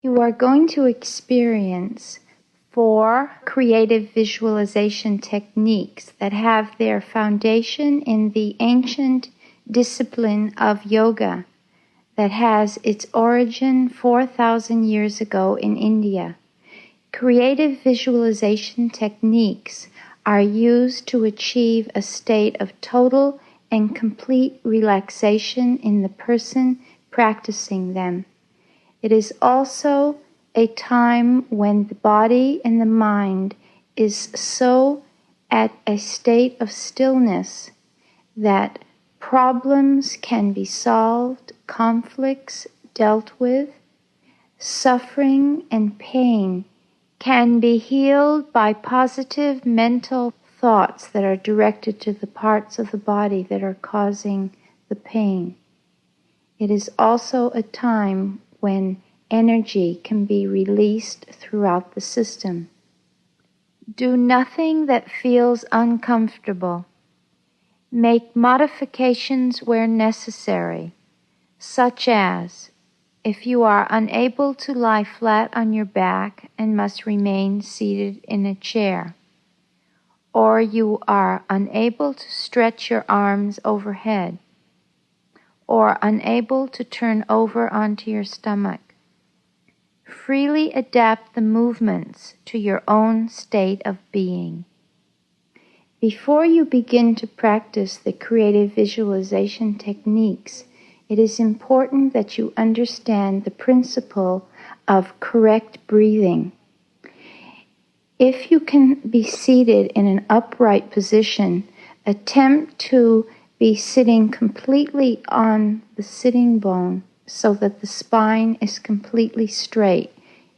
You are going to experience 4 creative visualization techniques that have their foundation in the ancient discipline of yoga that has its origin 4,000 years ago in India. Creative visualization techniques are used to achieve a state of total and complete relaxation in the person practicing them. It is also a time when the body and the mind is so at a state of stillness that problems can be solved, conflicts dealt with, suffering and pain can be healed by positive mental thoughts that are directed to the parts of the body that are causing the pain. It is also a time when energy can be released throughout the system. Do nothing that feels uncomfortable. Make modifications where necessary, such as if you are unable to lie flat on your back and must remain seated in a chair, or you are unable to stretch your arms overhead, or unable to turn over onto your stomach. Freely adapt the movements to your own state of being. Before you begin to practice the creative visualization techniques, it is important that you understand the principle of correct breathing. If you can be seated in an upright position, attempt to be sitting completely on the sitting bone so that the spine is completely straight.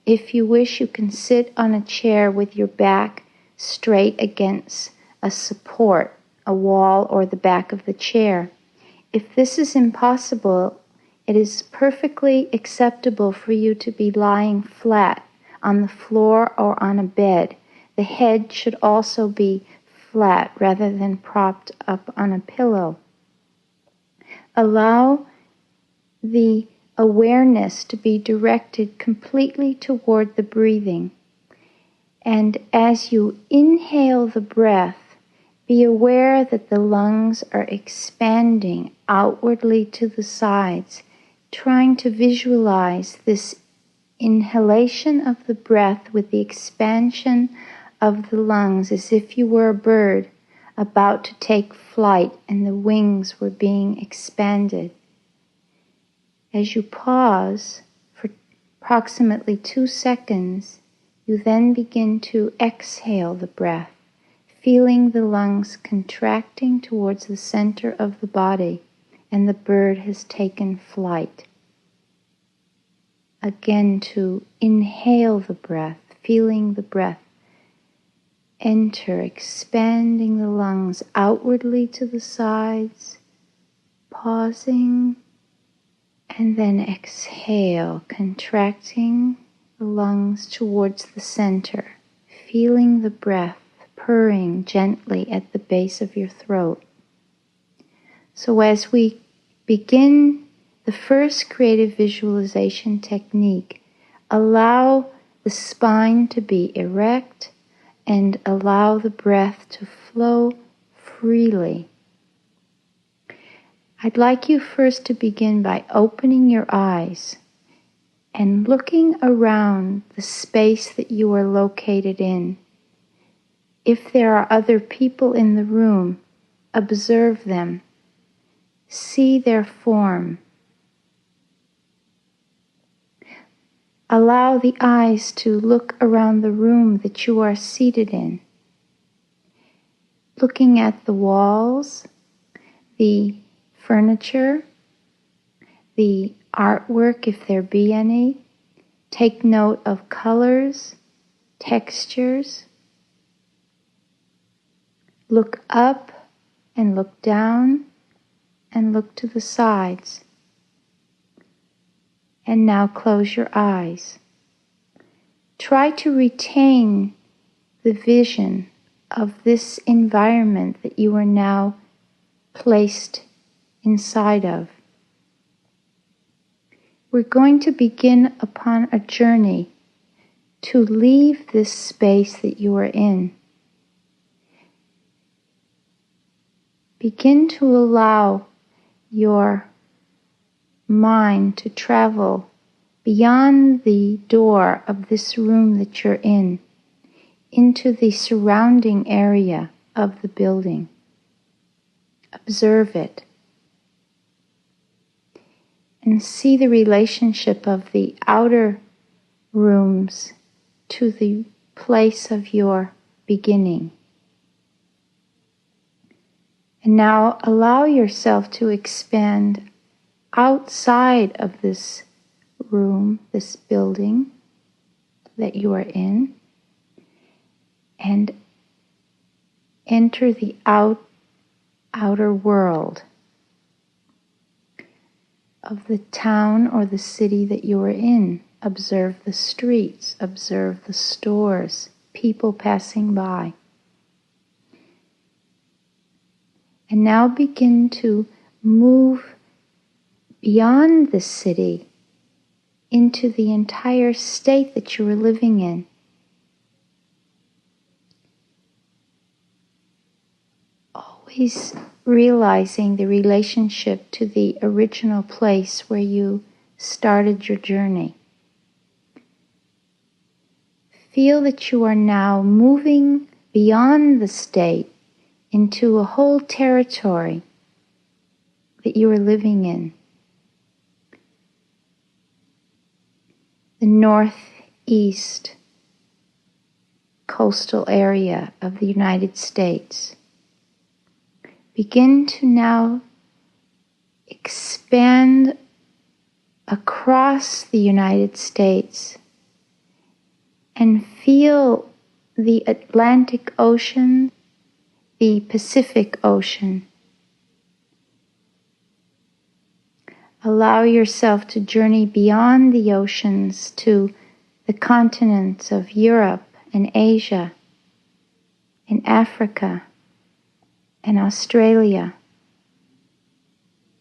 If you wish, you can sit on a chair with your back straight against a support, a wall, or the back of the chair. If this is impossible, it is perfectly acceptable for you to be lying flat on the floor or on a bed. The head should also be flat rather than propped up on a pillow. Allow the awareness to be directed completely toward the breathing. And as you inhale the breath, be aware that the lungs are expanding outwardly to the sides, trying to visualize this inhalation of the breath with the expansion of the lungs as if you were a bird about to take flight and the wings were being expanded. As you pause for approximately 2 seconds, you then begin to exhale the breath, feeling the lungs contracting towards the center of the body, and the bird has taken flight. Again, to inhale the breath, feeling the breath enter, expanding the lungs outwardly to the sides, pausing, and then exhale, contracting the lungs towards the center, feeling the breath purring gently at the base of your throat. So as we begin the first creative visualization technique, allow the spine to be erect and allow the breath to flow freely. I'd like you first to begin by opening your eyes and looking around the space that you are located in. If there are other people in the room, observe them. See their form. Allow the eyes to look around the room that you are seated in, looking at the walls, the furniture, the artwork if there be any. Take note of colors, textures. Look up and look down and look to the sides. And now close your eyes. Try to retain the vision of this environment that you are now placed inside of. we're going to begin upon a journey to leave this space that you are in. Begin to allow your mind to travel beyond the door of this room that you're in, into the surrounding area of the building. Observe it. And see the relationship of the outer rooms to the place of your beginning. And now allow yourself to expand outside of this room, this building that you are in, and enter the outer world of the town or the city that you are in. Observe the streets, observe the stores, people passing by. And now begin to move beyond the city into the entire state that you are living in. Always realizing the relationship to the original place where you started your journey. Feel that you are now moving beyond the state into a whole territory that you are living in. The northeast coastal area of the United States. Begin to now expand across the United States and feel the Atlantic Ocean, the Pacific Ocean. Allow yourself to journey beyond the oceans to the continents of Europe and Asia and Africa and Australia,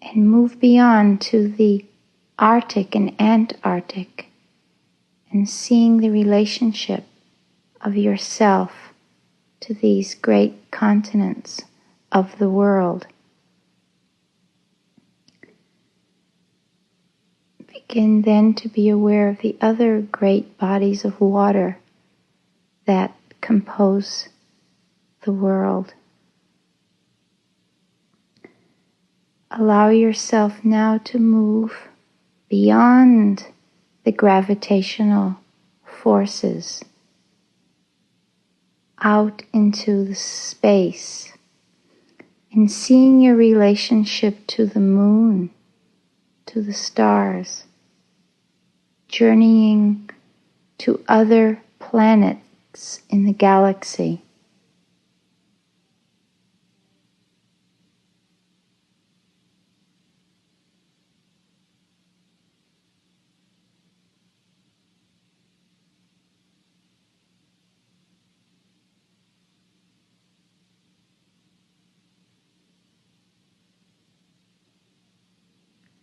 and move beyond to the Arctic and Antarctic, and seeing the relationship of yourself to these great continents of the world. Begin then to be aware of the other great bodies of water that compose the world. Allow yourself now to move beyond the gravitational forces out into the space and seeing your relationship to the moon, to the stars, journeying to other planets in the galaxy.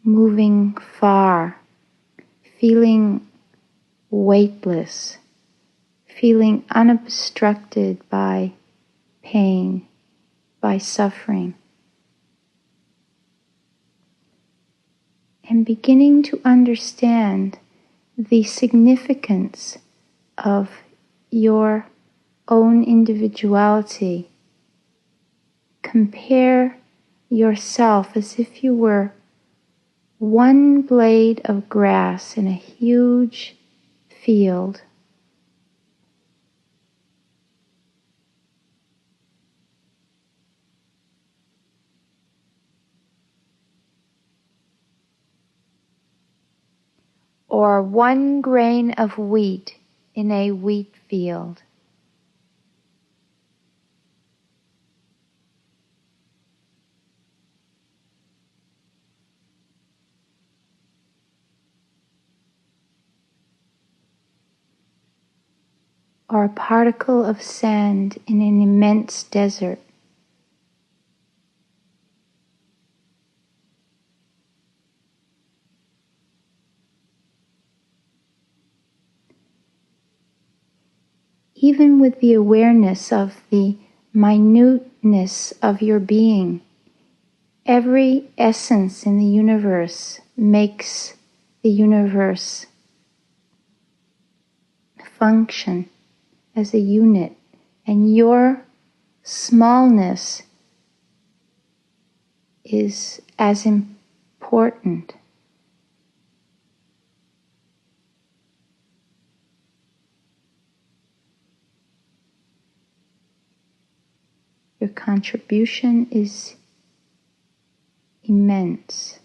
Moving far, feeling weightless, feeling unobstructed by pain, by suffering, and beginning to understand the significance of your own individuality. Compare yourself as if you were one blade of grass in a huge field. Or one grain of wheat in a wheat field. Or a particle of sand in an immense desert. even with the awareness of the minuteness of your being. Every essence in the universe makes the universe function as a unit, and your smallness is as important. Your contribution is immense.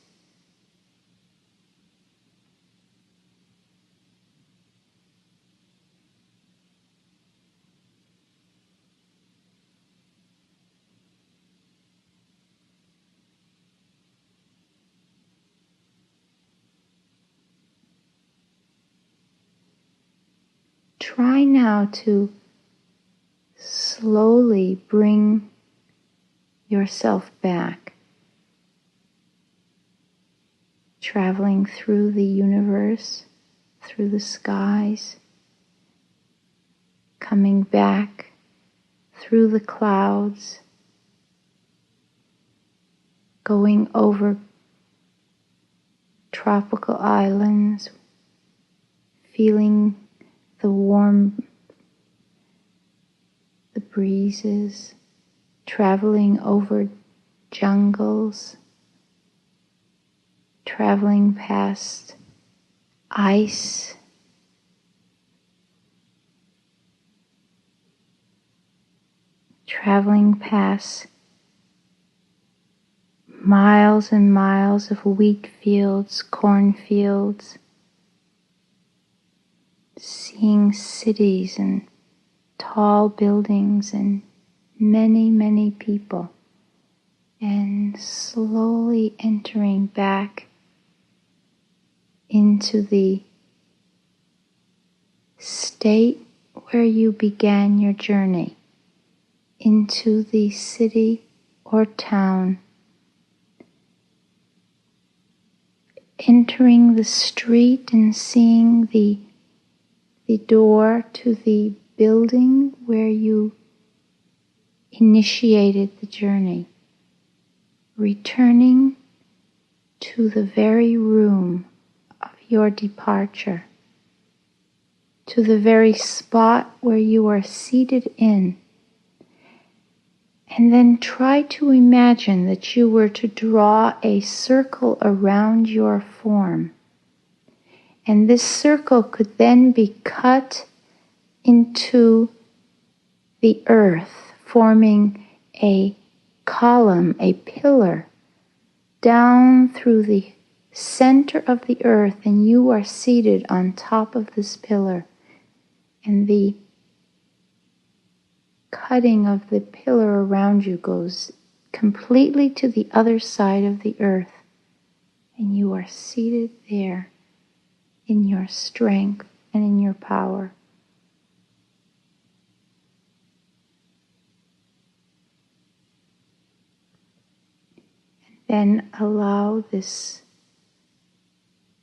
Try now to slowly bring yourself back, traveling through the universe, through the skies, coming back through the clouds, going over tropical islands, feeling the warm, the breezes, traveling over jungles, traveling past ice, traveling past miles and miles of wheat fields, cornfields, seeing cities and tall buildings and many, many people, and slowly entering back into the state where you began your journey, into the city or town, entering the street and seeing the door to the building where you initiated the journey, returning to the very room of your departure, to the very spot where you are seated in, and then try to imagine that you were to draw a circle around your form. And this circle could then be cut into the earth, forming a column, a pillar, down through the center of the earth, and you are seated on top of this pillar. And the cutting of the pillar around you goes completely to the other side of the earth, and you are seated there in your strength and in your power. Then allow this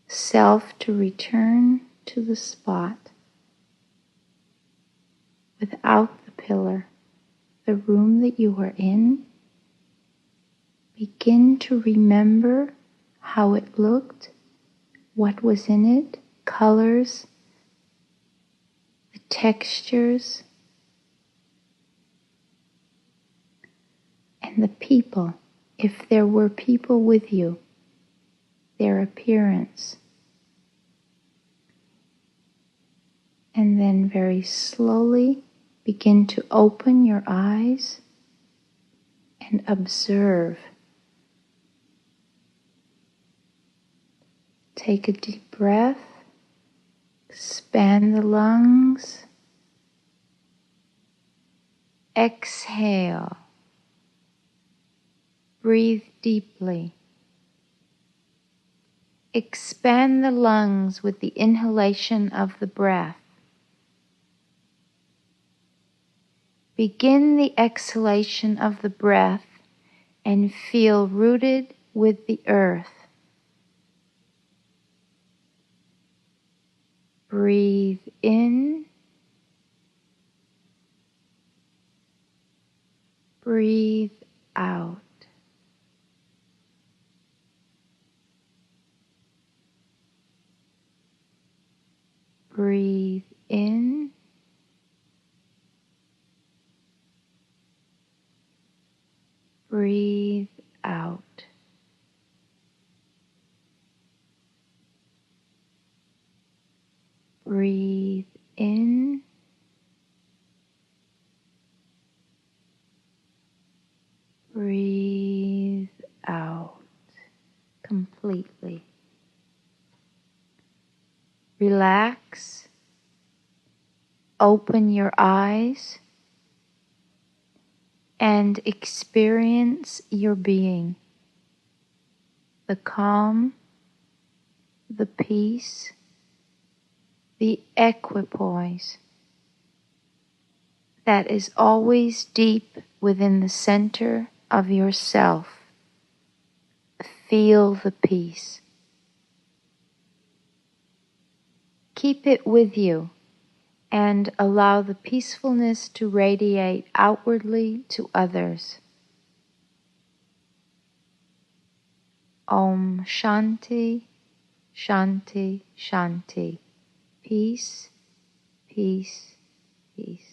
self to return to the spot without the pillar, the room that you are in. Begin to remember how it looked, what was in it, colors, the textures, and the people, if there were people with you, their appearance. And then very slowly begin to open your eyes and observe. Take a deep breath, expand the lungs, exhale, breathe deeply. Expand the lungs with the inhalation of the breath. Begin the exhalation of the breath and feel rooted with the earth. Breathe in Breathe out. Breathe in. Breathe out. Breathe in. Breathe out completely. Relax. Open your eyes and experience your being. The calm, the peace, the equipoise that is always deep within the center of yourself. Feel the peace. Keep it with you and allow the peacefulness to radiate outwardly to others. Om Shanti, Shanti, Shanti. Peace, peace, peace.